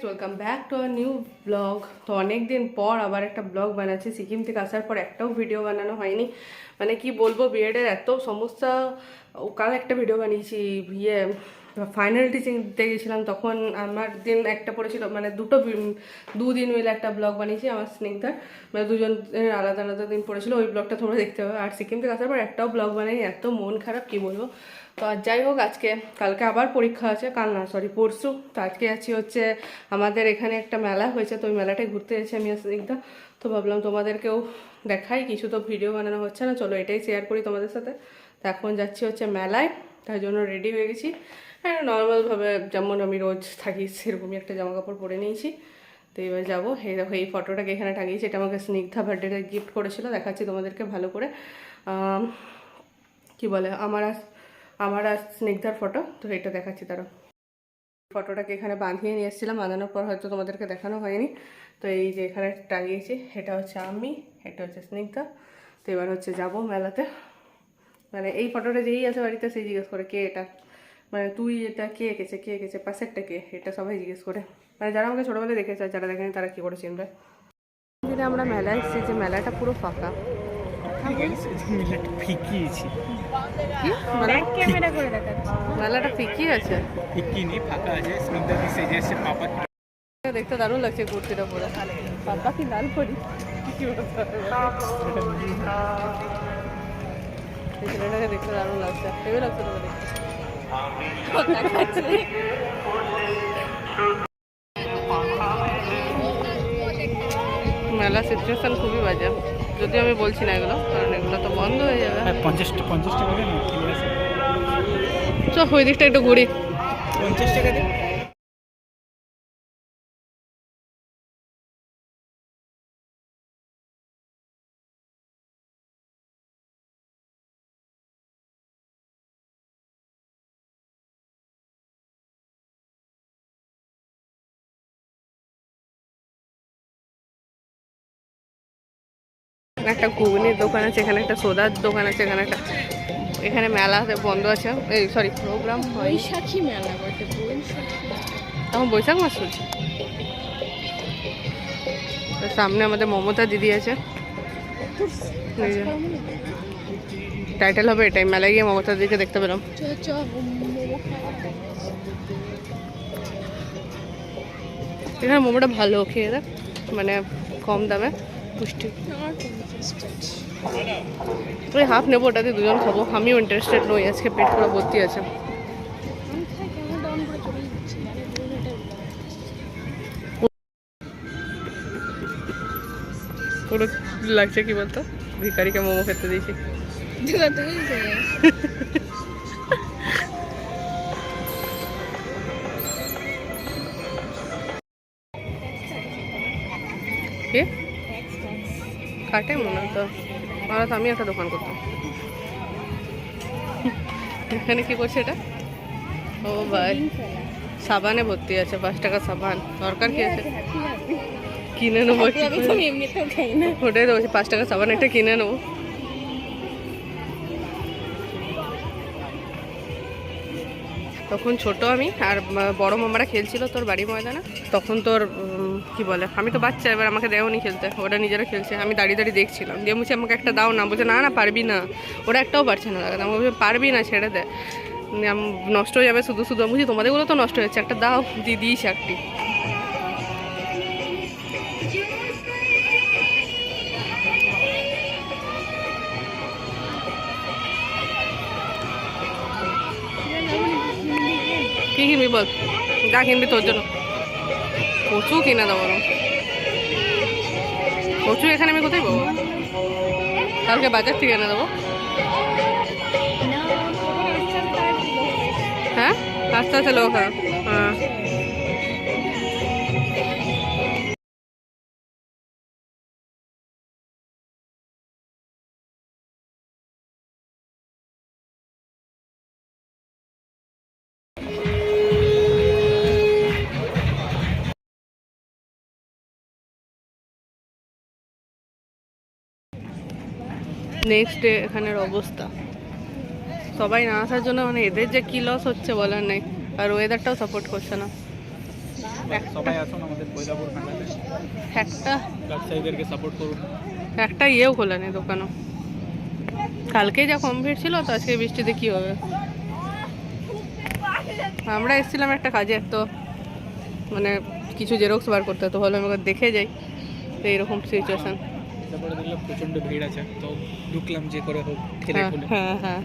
Welcome back to our new blog. তো অনেক দিন পর আবার একটা ব্লগ বানাচ্ছি। সিকিম থেকে আসার পর একটাও ভিডিও বানানো হয়নি। মানে কি বলবো, বিএডের এত সমস্যা। কাল একটা ভিডিও বানিয়েছি, ফাইনাল টিচিং দিতে গেছিলাম, তখন আমার দিন একটা পড়েছিল, মানে দুদিন মিলে একটা ব্লগ বানিয়েছি আমার স্নিগ্ধার, মানে দুজনের আলাদা আলাদা দিন পড়েছিল। ওই ব্লগটা তোমরা দেখতে পাবে। আর সিকিম থেকে আসার পর একটাও ব্লগ বানাইনি, এত মন খারাপ কি বলবো। তো আর যাই হোক, কালকে আবার পরীক্ষা আছে, কাল না সরি পরশু। তো আজকে আছি হচ্ছে আমাদের এখানে একটা মেলা হয়েছে, তো ওই মেলাটায় ঘুরতে যাচ্ছি আমি একদম। তো ভাবলাম তোমাদেরকেও দেখাই, কিছু তো ভিডিও বানানো হচ্ছে না, চলো এটাই শেয়ার করি তোমাদের সাথে। তো এখন যাচ্ছি হচ্ছে মেলায়, তার জন্য রেডি হয়ে গেছি। হ্যাঁ, নর্মালভাবে যেমন আমি রোজ থাকি সেরকমই একটা জামা কাপড় পরে নিয়েছি। তো এবার যাবো। এই দেখো, এই ফটোটাকে এখানে টাঙিয়েছি, এটা আমাকে স্নিগ্ধা বার্থডেতে গিফট করেছিল। দেখাচ্ছি তোমাদেরকে ভালো করে। কি বলে, আমার আর স্নিগ্ধার ফটো। তো এটা দেখাচ্ছি তারা। ফটোটাকে এখানে বাঁধিয়ে নিয়ে এসেছিলাম, বাঁধানোর পর হয়তো তোমাদেরকে দেখানো হয়নি। তো এই যে এখানে টাঙিয়েছি, এটা হচ্ছে আমি, এটা হচ্ছে স্নিগ্ধা। তো এবার হচ্ছে যাবো মেলাতে। মানে এই ফটোটা যেই আছে বাড়িতে সেই জিজ্ঞেস করে কে এটা, মানে তুই এটা কে এঁকেছে পাশেরটা কে, এটা সবাই জিজ্ঞেস করে। মানে যারা আমাকে ছোটোবেলায় দেখেছে আর যারা দেখেনি তারা কী করে চিনবে। দিনে আমরা মেলায় এসেছি, যে মেলাটা পুরো ফাঁকা। মেলাটা ফিকি আছে, দেখতে দারুণ লাগছে কুর্তিটা পরে। পাপা কি লাল পরি, ছেলেটাকে দেখতে দারুণ লাগছে, ভেবে লাগছে তোকে দেখতে। মেলা সিচুয়েশন খুবই বাজে, যদিও আমি বলছি না এগুলো, কারণ এগুলো তো বন্ধ হয়ে যাবে। 50 টাকা দেন, চ ওই দিকটা একটু ঘুরি। 50 টাকা দেন। একটা ঘুগনির দোকান আছে, এখানে একটা সোদার দোকান আছে, এখানে মেলা বন্ধ আছে। এই সরি, প্রোগ্রাম বৈশাখী মেলা বটে, এখন বৈশাখ মাস চলছে। সামনে আমাদের মমতা দিদি আছে, টাইটেল হবে এটাই, মেলায় গিয়ে মমতা দিদিকে দেখতে পেলাম। এখানে মোমোটা ভালো, খেয়ে দেখ, মানে কম দামে, পুষ্টি। ওই হাফ নেবো, ওটাতে দুজন খাবো। আমিও ইন্টারেস্টেড নই, আজকে পেট পুরো ভর্তি আছে। পুরো লাগছে কি বলতো, ভিখারিকে মোমো খেতে দিয়েছি। কে কাটে মনে হতো, আমরা তো আমি একটা দোকান করতাম। এখানে কি করছে এটা? ও ভাই, সাবানে ভর্তি আছে, 5 টাকা সাবান। দরকার কি আছে, কিনে নেবো। ওটাই তো বলছি, 5 টাকা সাবান একটা কিনে নেবো। তখন ছোট আমি আর বড় মামারা খেলছিল তোর বাড়ি ময়দানে, তখন তোর কি বলে, আমি তো বাচ্চা, এবার আমাকে দেওনি খেলতে, ওরা নিজেরা খেলছে, আমি দাঁড়িয়ে দাঁড়িয়ে দেখছিলাম। দিয়ে বলছি আমাকে একটা দাও না, বলছে না না পারবি না, ওরা একটাও পারছে না লাগাতে। আমি বলছি পারবি না, ছেড়ে দে, নষ্ট হয়ে যাবে শুধু শুধু। আমি বলছি তোমাদেরগুলো তো নষ্ট হয়েছে, একটা দাও। দিয়েছে একটি। কি কিনবি বল, যা কিনবি তোর জন্য। কচু কিনে দেবো, কচু এখানে আমি কোথায় পাবো? কালকে বাজার থেকে এনে দেবো। হ্যাঁ, আস্তে আস্তে লোক। হ্যাঁ, নেক্সট ডে এখানের অবস্থা, সবাই না আসার জন্য, মানে এদের যে কী লস হচ্ছে বলার নেই। আর ওয়েদারটাও সাপোর্ট করছে না। সবাই আসুন আমাদের কৈলাপুর মেলাতে, একটা ব্যবসায়ীদেরকে সাপোর্ট করুন। একটা ইয়েও খোলেনি দোকানও, কালকে যা কম ভিড় ছিল তো আজকে বৃষ্টিতে কি হবে। আমরা এসেছিলাম একটা কাজে, তো মানে কিছু জেরক্স বার করতে, তো ভালো আমাকে দেখে যাই, তো এইরকম সিচুয়েশন। তারপরে দেখলাম প্রচণ্ড ভিড় আছে, তো ঢুকলাম যে করে হোক ঠেলে হ্যাঁ ঠুলে। হ্যাঁ হ্যাঁ